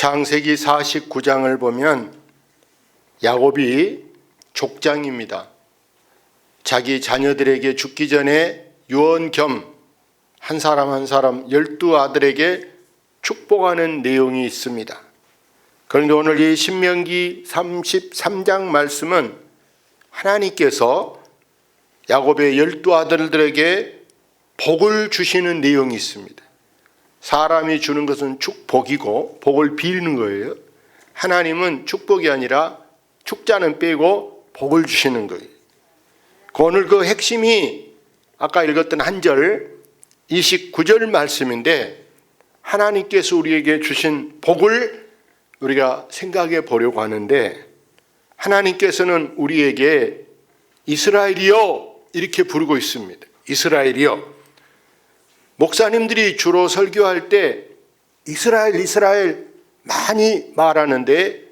창세기 49장을 보면 야곱이 족장입니다. 자기 자녀들에게 죽기 전에 유언 겸 한 사람 한 사람 12아들에게 축복하는 내용이 있습니다. 그런데 오늘 이 신명기 33장 말씀은 하나님께서 야곱의 12아들들에게 복을 주시는 내용이 있습니다. 사람이 주는 것은 축복이고 복을 빌는 거예요. 하나님은 축복이 아니라 축자는 빼고 복을 주시는 거예요. 오늘 그 핵심이 아까 읽었던 한 절 29절 말씀인데, 하나님께서 우리에게 주신 복을 우리가 생각해 보려고 하는데, 하나님께서는 우리에게 이스라엘이여 이렇게 부르고 있습니다. 이스라엘이여. 목사님들이 주로 설교할 때 이스라엘 많이 말하는데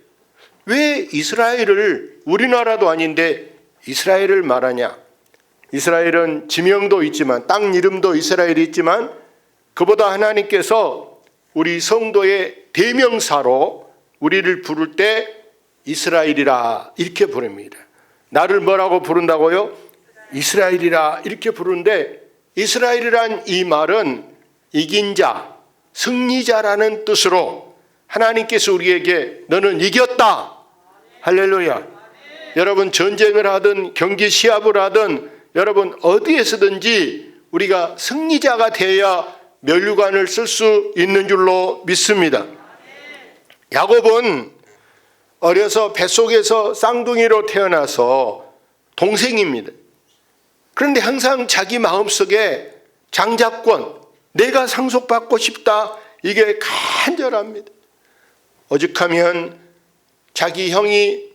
왜 이스라엘을, 우리나라도 아닌데 이스라엘을 말하냐? 이스라엘은 지명도 있지만, 땅 이름도 이스라엘이 있지만, 그보다 하나님께서 우리 성도의 대명사로 우리를 부를 때 이스라엘이라 이렇게 부릅니다. 나를 뭐라고 부른다고요? 이스라엘이라 이렇게 부르는데, 이스라엘이란 이 말은 이긴 자, 승리자라는 뜻으로 하나님께서 우리에게 너는 이겼다. 할렐루야. 여러분 전쟁을 하든 경기 시합을 하든 여러분 어디에서든지 우리가 승리자가 되어야 면류관을 쓸 수 있는 줄로 믿습니다. 야곱은 어려서 뱃속에서 쌍둥이로 태어나서 동생입니다. 그런데 항상 자기 마음속에 장자권, 내가 상속받고 싶다, 이게 간절합니다. 오죽하면 자기 형이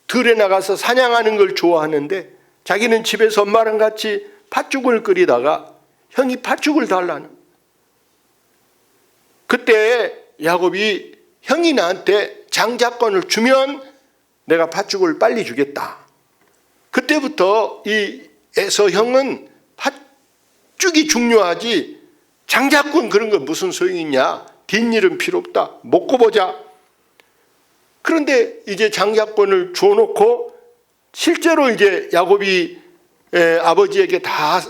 들에 나가서 사냥하는 걸 좋아하는데 자기는 집에서 엄마랑 같이 팥죽을 끓이다가 형이 팥죽을 달라는. 그때 야곱이 형이 나한테 장자권을 주면 내가 팥죽을 빨리 주겠다. 그때부터 이 에서 형은 팥죽이 중요하지 장자권 그런 건 무슨 소용이 있냐, 뒷일은 필요 없다, 먹고 보자. 그런데 이제 장자권을 주어놓고 실제로 이제 야곱이 아버지에게 다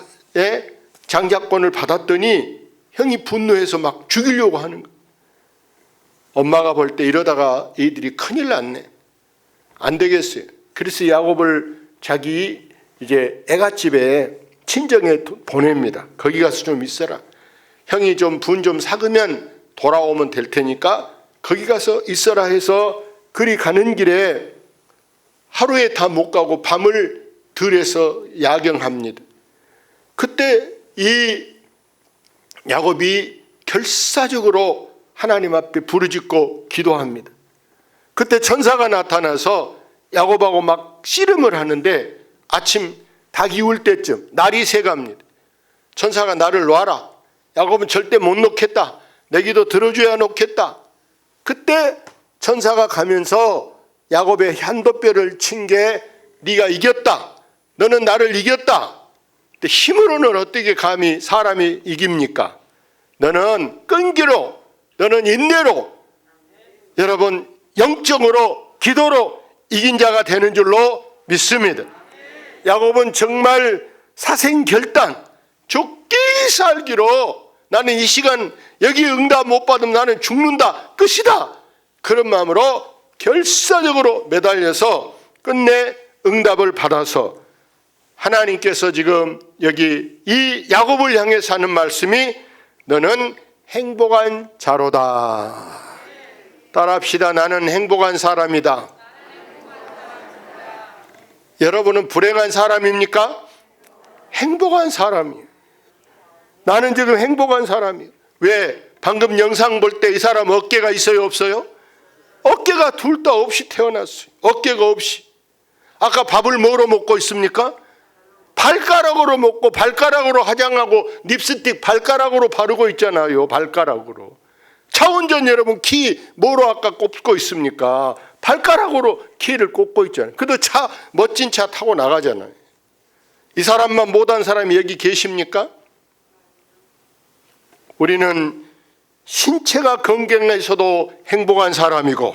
장자권을 받았더니 형이 분노해서 막 죽이려고 하는 거예요. 엄마가 볼 때 이러다가 애들이 큰일 났네, 안 되겠어요. 그래서 야곱을 자기 이제 애갓집에 친정에 보냅니다. 거기 가서 좀 있어라. 형이 좀 분 좀 삭으면 돌아오면 될 테니까 거기 가서 있어라 해서 그리 가는 길에 하루에 다 못 가고 밤을 들에서 야경합니다. 그때 이 야곱이 결사적으로 하나님 앞에 부르짖고 기도합니다. 그때 천사가 나타나서 야곱하고 막 씨름을 하는데 아침 닭이 울 때쯤 날이 새갑니다. 천사가 나를 놔라. 야곱은 절대 못 놓겠다. 내 기도 들어줘야 놓겠다. 그때 천사가 가면서 야곱의 한도뼈를 친 게 네가 이겼다. 너는 나를 이겼다. 근데 힘으로는 어떻게 감히 사람이 이깁니까? 너는 끈기로, 너는 인내로, 여러분 영적으로, 기도로 이긴 자가 되는 줄로 믿습니다. 야곱은 정말 사생결단, 죽기 살기로 나는 이 시간 여기 응답 못 받으면 나는 죽는다, 끝이다, 그런 마음으로 결사적으로 매달려서 끝내 응답을 받아서 하나님께서 지금 여기 이 야곱을 향해서 하는 말씀이 너는 행복한 자로다. 따라합시다. 나는 행복한 사람이다. 여러분은 불행한 사람입니까? 행복한 사람이에요. 나는 지금 행복한 사람이에요. 왜? 방금 영상 볼 때 이 사람 어깨가 있어요, 없어요? 어깨가 둘 다 없이 태어났어요. 어깨가 없이. 아까 밥을 뭐로 먹고 있습니까? 발가락으로 먹고 발가락으로 화장하고 립스틱 발가락으로 바르고 있잖아요. 발가락으로. 차 운전 여러분 키 뭐로 아까 꼽고 있습니까? 발가락으로 키를 꼽고 있잖아요. 그래도 차, 멋진 차 타고 나가잖아요. 이 사람만 못한 사람이 여기 계십니까? 우리는 신체가 건강해서도 행복한 사람이고,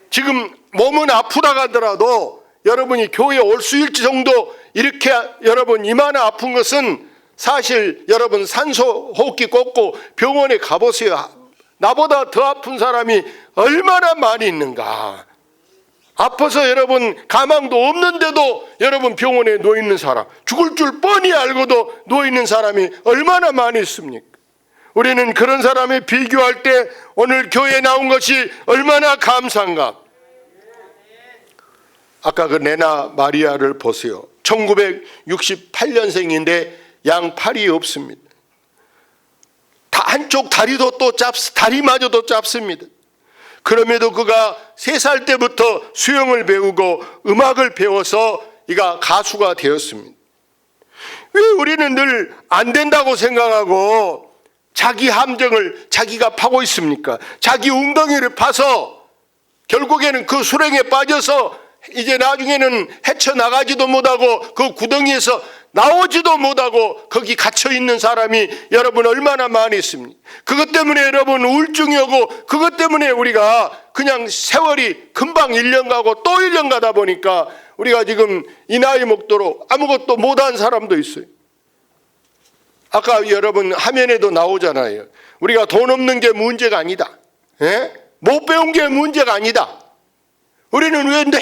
지금 몸은 아프다 하더라도 여러분이 교회에 올 수 있을 정도 이렇게 여러분 이마나 아픈 것은 사실 여러분 산소 호흡기 꽂고 병원에 가보세요. 나보다 더 아픈 사람이 얼마나 많이 있는가. 아파서 여러분 가망도 없는데도 여러분 병원에 누워 있는 사람, 죽을 줄 뻔히 알고도 누워 있는 사람이 얼마나 많이 있습니까? 우리는 그런 사람에 비교할 때 오늘 교회에 나온 것이 얼마나 감사한가. 아까 그 레나 마리아를 보세요. 1968년생인데 양팔이 없습니다. 한쪽 다리도 또 다리마저도 짧습니다. 그럼에도 그가 3살 때부터 수영을 배우고 음악을 배워서 이가 가수가 되었습니다. 왜 우리는 늘 안 된다고 생각하고 자기 함정을 자기가 파고 있습니까? 자기 웅덩이를 파서 결국에는 그 수렁에 빠져서 이제 나중에는 헤쳐나가지도 못하고 그 구덩이에서 나오지도 못하고 거기 갇혀있는 사람이 여러분 얼마나 많이 있습니까? 그것 때문에 여러분 우울증이 오고, 그것 때문에 우리가 그냥 세월이 금방 1년 가고 또 1년 가다 보니까 우리가 지금 이 나이 먹도록 아무것도 못한 사람도 있어요. 아까 여러분 화면에도 나오잖아요. 우리가 돈 없는 게 문제가 아니다. 예? 못 배운 게 문제가 아니다. 우리는 왜 늘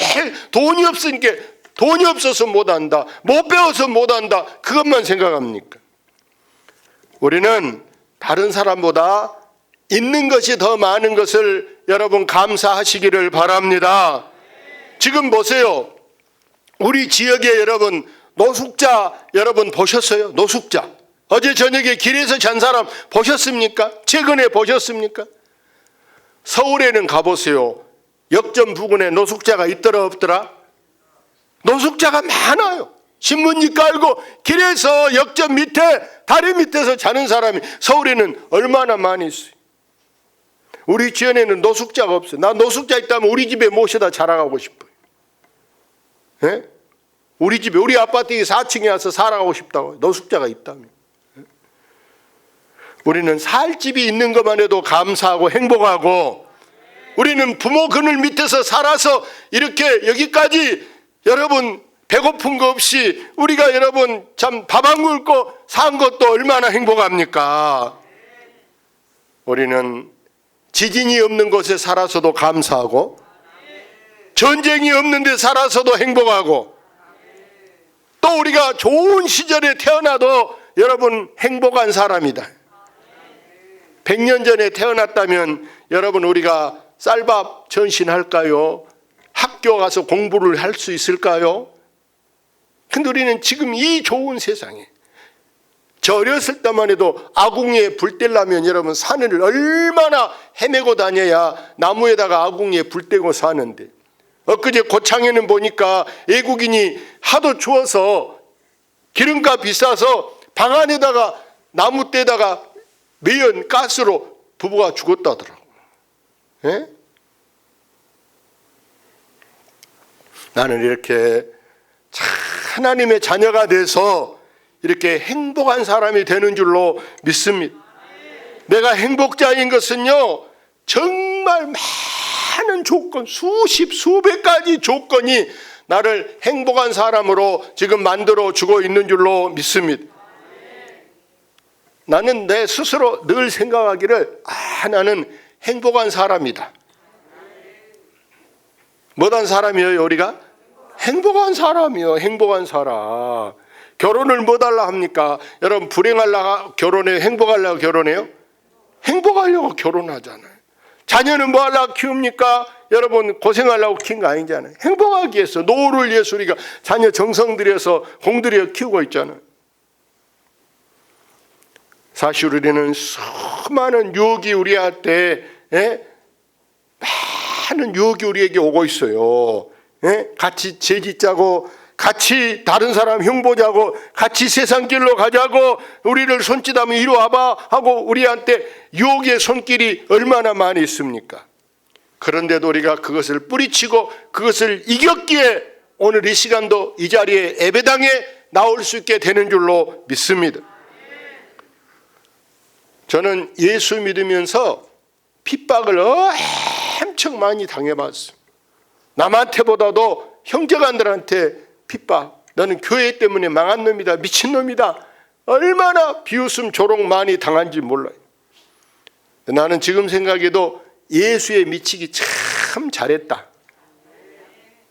돈이 없으니까, 돈이 없어서 못한다, 못 배워서 못한다, 그것만 생각합니까? 우리는 다른 사람보다 있는 것이 더 많은 것을 여러분 감사하시기를 바랍니다. 지금 보세요. 우리 지역에 여러분 노숙자 여러분 보셨어요? 노숙자. 어제 저녁에 길에서 잔 사람 보셨습니까? 최근에 보셨습니까? 서울에는 가보세요. 역전 부근에 노숙자가 있더라 없더라? 노숙자가 많아요. 신문지 깔고 길에서 역전 밑에 다리 밑에서 자는 사람이 서울에는 얼마나 많이 있어요. 우리 지연에는 노숙자가 없어요. 나 노숙자 있다면 우리 집에 모셔다 자라가고 싶어요. 예? 우리 집에, 우리 아파트에 4층에 와서 살아가고 싶다고. 노숙자가 있다면. 우리는 살 집이 있는 것만 해도 감사하고 행복하고, 우리는 부모 그늘 밑에서 살아서 이렇게 여기까지 여러분 배고픈 거 없이 우리가 여러분 참 밥 안 굶고 산 것도 얼마나 행복합니까? 우리는 지진이 없는 곳에 살아서도 감사하고, 전쟁이 없는 데 살아서도 행복하고, 또 우리가 좋은 시절에 태어나도 여러분 행복한 사람이다. 100년 전에 태어났다면 여러분 우리가 쌀밥 전신할까요? 학교 가서 공부를 할 수 있을까요? 근데 우리는 지금 이 좋은 세상에, 저 어렸을 때만 해도 아궁이에 불 떼려면 여러분 산을 얼마나 헤매고 다녀야 나무에다가 아궁이에 불 떼고 사는데, 엊그제 고창에는 보니까 외국인이 하도 추워서 기름값 비싸서 방 안에다가 나무 떼다가 매연 가스로 부부가 죽었다더라고. 예? 나는 이렇게 하나님의 자녀가 돼서 이렇게 행복한 사람이 되는 줄로 믿습니다. 내가 행복자인 것은요, 정말 많은 조건, 수백 가지 조건이 나를 행복한 사람으로 지금 만들어 주고 있는 줄로 믿습니다. 나는 내 스스로 늘 생각하기를, 나는 행복한 사람이다. 뭐한 사람이에요, 우리가? 행복한 사람이요, 행복한 사람. 결혼을 뭐 달라 합니까? 여러분, 불행하려고 결혼해요? 행복하려고 결혼해요? 행복하려고 결혼하잖아요. 자녀는 뭐 하려고 키웁니까? 여러분, 고생하려고 키운 거 아니잖아요. 행복하기 위해서, 노후를 위해서 우리가 자녀 정성 들여서 공들여 키우고 있잖아요. 사실 우리는 수많은 유혹이 우리한테, 많은 유혹이 우리에게 오고 있어요. 같이 재짓자고, 같이 다른 사람 흉보자고, 같이 세상 길로 가자고, 우리를 손짓하면 이리 와봐 하고 우리한테 유혹의 손길이 얼마나 많이 있습니까? 그런데도 우리가 그것을 뿌리치고 그것을 이겼기에 오늘 이 시간도 이 자리에 예배당에 나올 수 있게 되는 줄로 믿습니다. 저는 예수 믿으면서 핍박을 엄청 많이 당해봤어요. 남한테보다도 형제간들한테 핍박. 너는 교회 때문에 망한 놈이다, 미친 놈이다. 얼마나 비웃음 조롱 많이 당한지 몰라요. 나는 지금 생각해도 예수에 미치기 참 잘했다.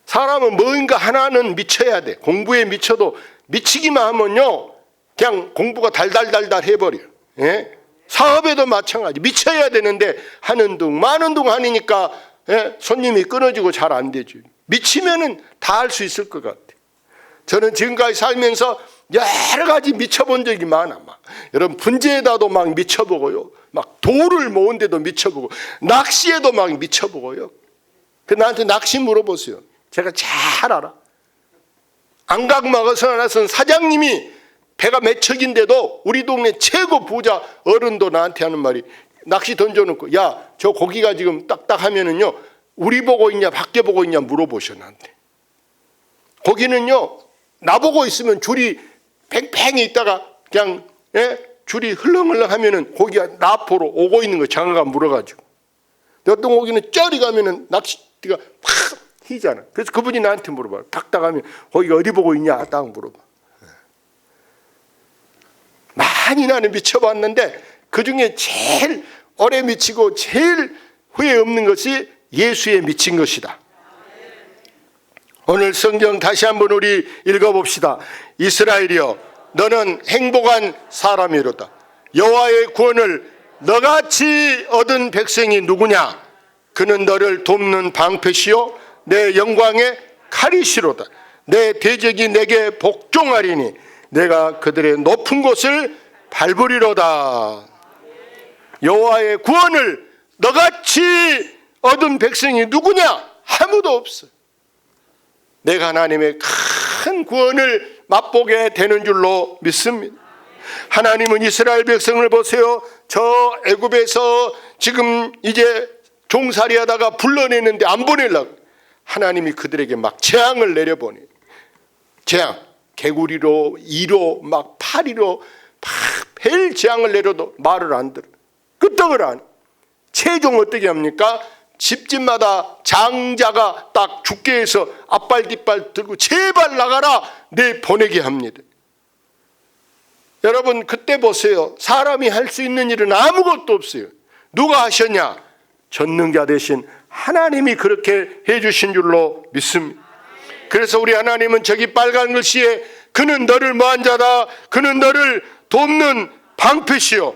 사람은 뭔가 하나는 미쳐야 돼. 공부에 미쳐도 미치기만 하면요 그냥 공부가 달달달달 해버려요. 예? 사업에도 마찬가지. 미쳐야 되는데 하는 둥 마는 둥 하니까 손님이 끊어지고 잘 안 되죠. 미치면은 다 할 수 있을 것 같아요. 저는 지금까지 살면서 여러 가지 미쳐본 적이 많아. 여러분 분재에다도 막 미쳐보고요. 막 돌을 모은데도 미쳐보고 낚시에도 막 미쳐보고요. 나한테 낚시 물어보세요. 제가 잘 알아. 안각마을서 나선 사장님이 배가 몇 척인데도 우리 동네 최고 부자 어른도 나한테 하는 말이 낚시 던져놓고 야, 저 고기가 지금 딱딱하면은요 우리 보고 있냐 밖에 보고 있냐 물어보셔 나한테. 고기는요 나보고 있으면 줄이 팽팽히 있다가 그냥 줄이 흘렁흘렁 하면은 고기가 나 앞으로 오고 있는 거 장어가 물어가지고 어떤 고기는 쩌리 가면은 낚시띠가 팍 휘잖아. 그래서 그분이 나한테 물어봐요. 딱딱하면 고기가 어디 보고 있냐 딱 물어봐. 많이 나는 미쳐봤는데 그중에 제일 오래 미치고 제일 후회 없는 것이 예수에 미친 것이다. 오늘 성경 다시 한번 우리 읽어봅시다. 이스라엘이여 너는 행복한 사람이로다. 여호와의 구원을 너같이 얻은 백성이 누구냐? 그는 너를 돕는 방패시요 내 영광의 칼이시로다. 내 대적이 내게 복종하리니 내가 그들의 높은 곳을 밟으리로다. 여호와의 구원을 너같이 얻은 백성이 누구냐? 아무도 없어. 내가 하나님의 큰 구원을 맛보게 되는 줄로 믿습니다. 하나님은 이스라엘 백성을 보세요. 저 애굽에서 지금 이제 종살이하다가 불러내는데 안 보내려고 하나님이 그들에게 막 재앙을 내려보내. 재앙, 개구리로, 이로, 막 파리로 막 별 재앙을 내려도 말을 안 들어. 끄떡을 안 해. 최종 어떻게 합니까? 집집마다 장자가 딱 죽게 해서 앞발 뒷발 들고 제발 나가라 내 보내게 합니다. 여러분 그때 보세요. 사람이 할 수 있는 일은 아무것도 없어요. 누가 하셨냐? 전능자 되신 하나님이 그렇게 해주신 줄로 믿습니다. 그래서 우리 하나님은 저기 빨간 글씨에 그는 너를 뭐한 자다. 그는 너를 돕는 방패시요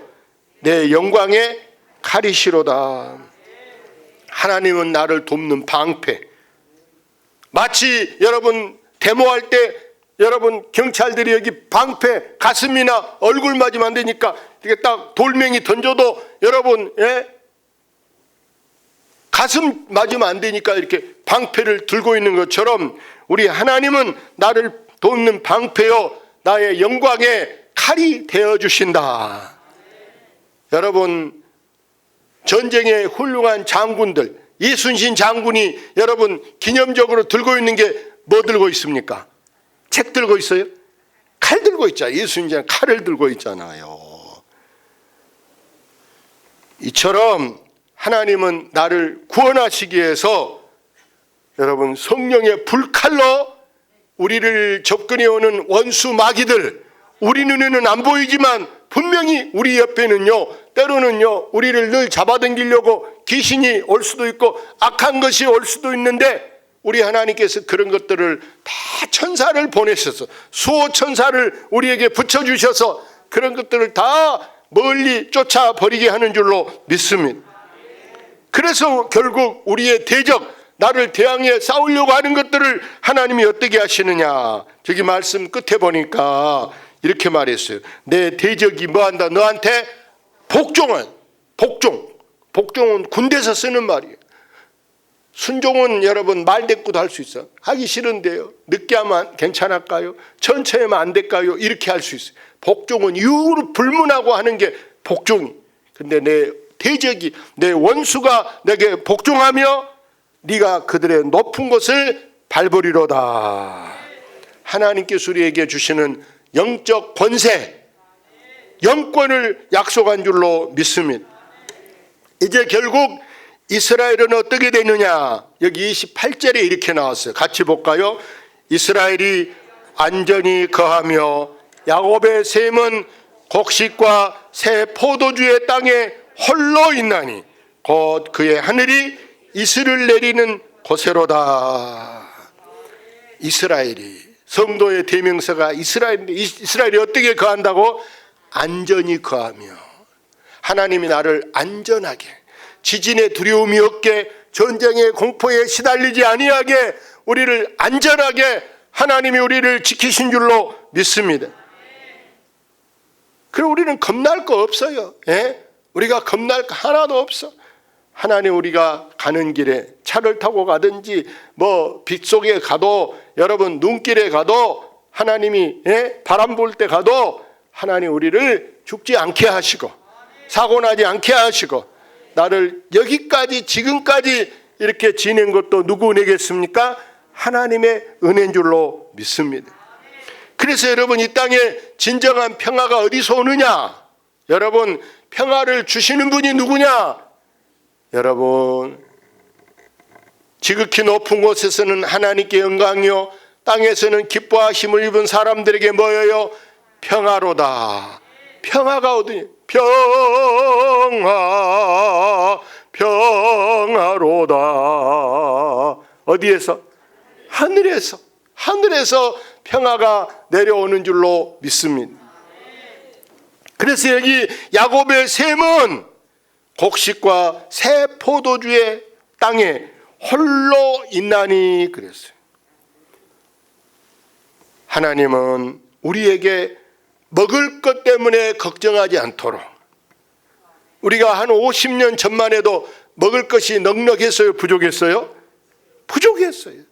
내 영광의 칼이시로다. 하나님은 나를 돕는 방패. 마치 여러분 데모할 때 여러분 경찰들이 여기 방패 가슴이나 얼굴 맞으면 안 되니까 이렇게 딱 돌멩이 던져도 여러분 가슴 맞으면 안 되니까 이렇게 방패를 들고 있는 것처럼 우리 하나님은 나를 돕는 방패요 나의 영광의 칼이 되어주신다. 여러분 전쟁의 훌륭한 장군들 이순신 장군이 여러분 기념적으로 들고 있는 게 뭐 들고 있습니까? 책 들고 있어요? 칼 들고 있잖아요. 이순신 칼을 들고 있잖아요. 이처럼 하나님은 나를 구원하시기 위해서 여러분 성령의 불칼로 우리를 접근해 오는 원수 마귀들 우리 눈에는 안 보이지만 분명히 우리 옆에는요 때로는요 우리를 늘 잡아당기려고 귀신이 올 수도 있고 악한 것이 올 수도 있는데 우리 하나님께서 그런 것들을 다 천사를 보내셔서 수호천사를 우리에게 붙여주셔서 그런 것들을 다 멀리 쫓아버리게 하는 줄로 믿습니다. 그래서 결국 우리의 대적 나를 대항해 싸우려고 하는 것들을 하나님이 어떻게 하시느냐. 저기 말씀 끝에 보니까 이렇게 말했어요. 내 대적이 뭐한다? 너한테 복종은 복종은 군대에서 쓰는 말이에요. 순종은 여러분 말대꾸도 할 수 있어. 하기 싫은데요. 늦게 하면 괜찮을까요? 천천히 하면 안 될까요? 이렇게 할 수 있어요. 복종은 이유로 불문하고 하는 게 복종이. 근데 내 대적이 내 원수가 내게 복종하며 네가 그들의 높은 곳을 밟으리로다. 하나님께서 우리에게 주시는 영적 권세 영권을 약속한 줄로 믿습니다. 이제 결국 이스라엘은 어떻게 되느냐? 여기 28절에 이렇게 나왔어요. 같이 볼까요? 이스라엘이 안전히 거하며 야곱의 셈은 곡식과 새 포도주의 땅에 홀로 있나니 곧 그의 하늘이 이슬을 내리는 곳에로다. 이스라엘이, 성도의 대명사가 이스라엘인데, 이스라엘이 어떻게 거한다고? 안전히 거하며. 하나님이 나를 안전하게, 지진의 두려움이 없게, 전쟁의 공포에 시달리지 아니하게, 우리를 안전하게 하나님이 우리를 지키신 줄로 믿습니다. 그럼 우리는 겁날 거 없어요. 예? 우리가 겁날 거 하나도 없어. 하나님, 우리가 가는 길에 차를 타고 가든지 빗속에 가도, 여러분 눈길에 가도, 하나님이 바람 불 때 가도 하나님 우리를 죽지 않게 하시고 사고 나지 않게 하시고, 나를 여기까지 지금까지 이렇게 지낸 것도 누구 은혜겠습니까? 하나님의 은혜인 줄로 믿습니다. 그래서 여러분, 이 땅에 진정한 평화가 어디서 오느냐? 여러분, 평화를 주시는 분이 누구냐? 여러분, 지극히 높은 곳에서는 하나님께 영광이요, 땅에서는 기뻐하심을 입은 사람들에게 뭐예요? 평화로다. 평화가 어디냐? 평화로다. 어디에서? 하늘에서. 하늘에서 평화가 내려오는 줄로 믿습니다. 그래서 여기 야곱의 셈은 곡식과 새 포도주의 땅에 홀로 있나니 그랬어요. 하나님은 우리에게 먹을 것 때문에 걱정하지 않도록, 우리가 한 50년 전만 해도 먹을 것이 넉넉했어요? 부족했어요? 부족했어요.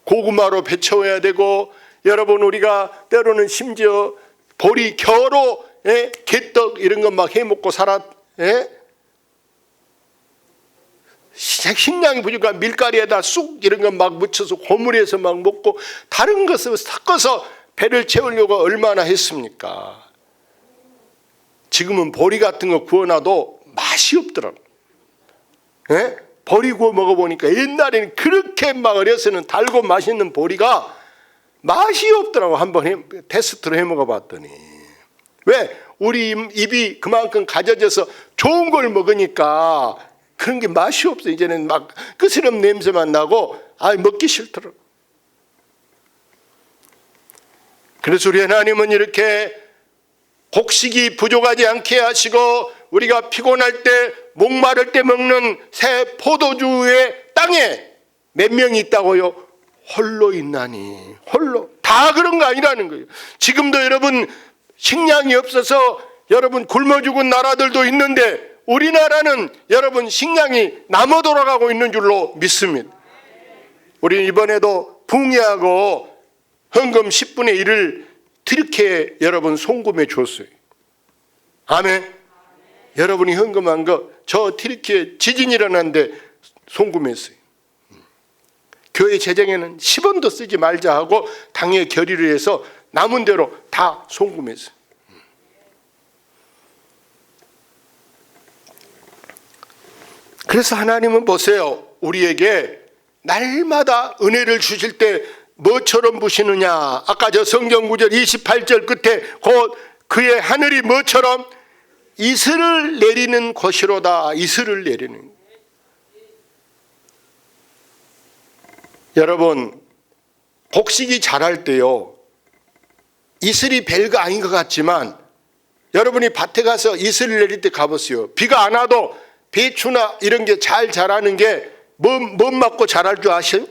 고구마로 배 채워야 되고, 여러분, 우리가 때로는 심지어 보리 겨로 개떡 이런 것 막 해먹고 살았. 식량이 부족한 밀가루에다 쑥 이런 것 막 묻혀서 고물에서 막 먹고, 다른 것을 섞어서 배를 채우려고 얼마나 했습니까? 지금은 보리 같은 거 구워놔도 맛이 없더라고. 보리 구워 먹어보니까 옛날에는 그렇게 막 어려서는 달고 맛있는 보리가 맛이 없더라고. 한번 테스트로 해 먹어봤더니. 왜? 우리 입이 그만큼 가져져서 좋은 걸 먹으니까 그런 게 맛이 없어. 이제는 막 끄스름 냄새만 나고 먹기 싫더라고. 그래서 우리 하나님은 이렇게 곡식이 부족하지 않게 하시고, 우리가 피곤할 때, 목마를 때 먹는 새 포도주의 땅에 몇 명이 있다고요? 홀로 있나니. 홀로. 다 그런 거 아니라는 거예요. 지금도 여러분 식량이 없어서 여러분 굶어 죽은 나라들도 있는데, 우리나라는 여러분 식량이 남아 돌아가고 있는 줄로 믿습니다. 우리 이번에도 붕괴하고 헌금 10분의 1을 트리케에 여러분 송금해 줬어요. 아멘. 여러분이 헌금한 거 저 트리케에 지진 일어났는데 송금했어요. 교회 재정에는 10원도 쓰지 말자 하고 당에 결의를 해서 남은 대로 다 송금했어요. 그래서 하나님은 보세요, 우리에게 날마다 은혜를 주실 때 뭐처럼 부시느냐? 아까 저 성경 구절 28절 끝에 곧 그의 하늘이 뭐처럼? 이슬을 내리는 곳이로다. 이슬을 내리는. 여러분, 곡식이 자랄 때요, 이슬이 별거 아닌 것 같지만, 여러분이 밭에 가서 이슬을 내릴 때 가보세요. 비가 안 와도 배추나 이런 게 잘 자라는 게 뭔 맞고 자랄 줄 아세요?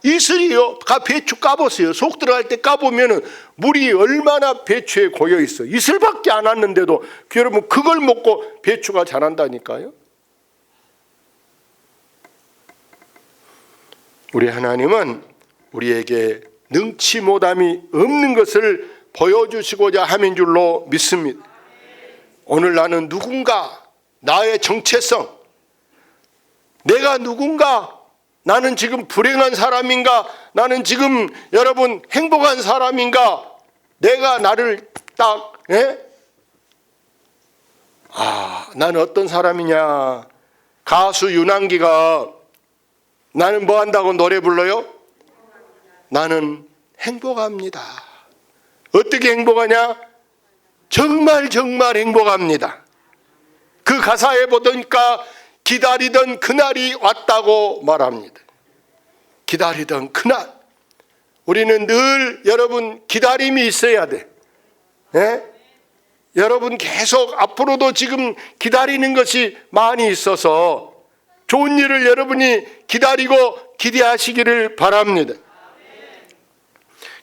이슬이요. 배추 까보세요. 속 들어갈 때 까보면은 물이 얼마나 배추에 고여 있어. 이슬밖에 안 왔는데도 여러분 그걸 먹고 배추가 자란다니까요. 우리 하나님은 우리에게 능치 못함이 없는 것을 보여주시고자 함인 줄로 믿습니다. 오늘 나는 누군가, 나의 정체성, 내가 누군가, 나는 지금 불행한 사람인가, 나는 지금 여러분 행복한 사람인가, 내가 나를 딱 예? 나는 어떤 사람이냐. 가수 윤한기가 나는 뭐 한다고 노래 불러요? 나는 행복합니다. 어떻게 행복하냐? 정말 행복합니다. 그 가사에 보니까 기다리던 그날이 왔다고 말합니다. 기다리던 그날. 우리는 늘 여러분 기다림이 있어야 돼. 예? 여러분 계속 앞으로도 지금 기다리는 것이 많이 있어서 좋은 일을 여러분이 기다리고 기대하시기를 바랍니다.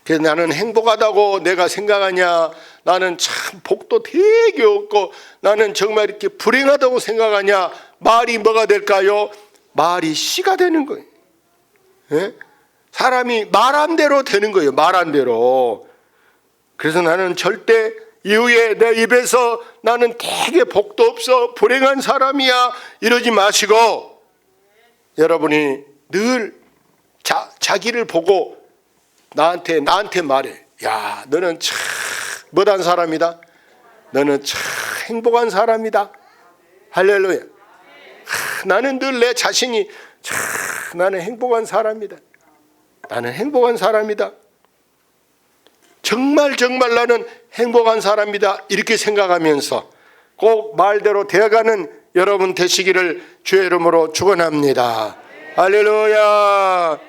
그래서 나는 행복하다고 내가 생각하냐? 나는 참 복도 되게 없고 나는 정말 이렇게 불행하다고 생각하냐? 말이 뭐가 될까요? 말이 씨가 되는 거예요. 예? 사람이 말한 대로 되는 거예요. 말한 대로. 그래서 나는 절대 이후에 내 입에서 나는 되게 복도 없어 불행한 사람이야 이러지 마시고 여러분이 늘 자기를 보고 나한테 말해. 야, 너는 참 뭐한 사람이다. 너는 참 행복한 사람이다. 할렐루야. 나는 늘 내 자신이 참 나는 행복한 사람이다. 나는 행복한 사람이다. 정말 나는 행복한 사람이다. 이렇게 생각하면서 꼭 말대로 되어가는 여러분 되시기를 주의 이름으로 축원합니다. 할렐루야.